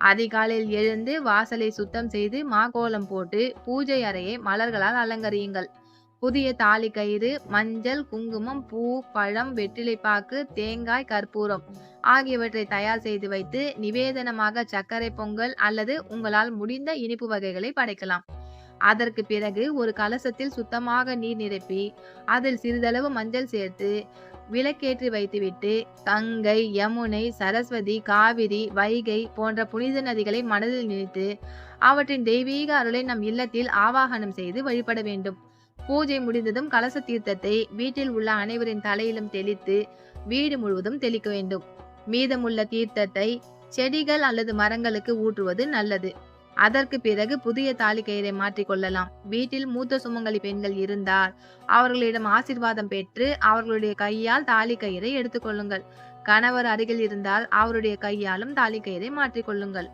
அதிகாலையில் எழுந்து வாசலை சுத்தம் செய்து மாக்கோலம் போட்டு பூஜை அறையை மலர்களால் அலங்கரியுங்கள். புதிய தாலி கயிறு, மஞ்சள், குங்குமம், பூ, பழம், வெற்றிலைப்பாக்கு, தேங்காய், கற்பூரம் ஆகியவற்றை தயார் செய்து வைத்து நிவேதனமாக சர்க்கரை பொங்கல் அல்லது உங்களால் முடிந்த இனிப்பு வகைகளை படைக்கலாம். அதற்கு பிறகு ஒரு கலசத்தில் சுத்தமாக நீர் நிரப்பி அதில் சிறிதளவு மஞ்சள் சேர்த்து விளக்கேற்றி வைத்துவிட்டு கங்கை, யமுனை, சரஸ்வதி, காவிரி, வைகை போன்ற புனித நதிகளை மனதில் நினைத்து அவற்றின் தெய்வீக அருளை நம் இல்லத்தில் ஆவாகனம் செய்து வழிபட வேண்டும். பூஜை முடிந்ததும் கலச தீர்த்தத்தை வீட்டில் உள்ள அனைவரின் தலையிலும் தெளித்து வீடு முழுவதும் தெளிக்க வேண்டும். மீதமுள்ள தீர்த்தத்தை செடிகள் அல்லது மரங்களுக்கு ஊற்றுவது நல்லது. அதற்கு பிறகு புதிய தாலி கயிறை மாற்றிக்கொள்ளலாம். வீட்டில் மூத்த சுமங்கலி பெண்கள் இருந்தால் அவர்களிடம் ஆசீர்வாதம் பெற்று அவர்களுடைய கையால் தாலி கயிறை எடுத்துக்கொள்ளுங்கள். கணவர் அருகில் இருந்தால் அவருடைய கையாலும் தாலி கயிறை மாற்றிக்கொள்ளுங்கள்.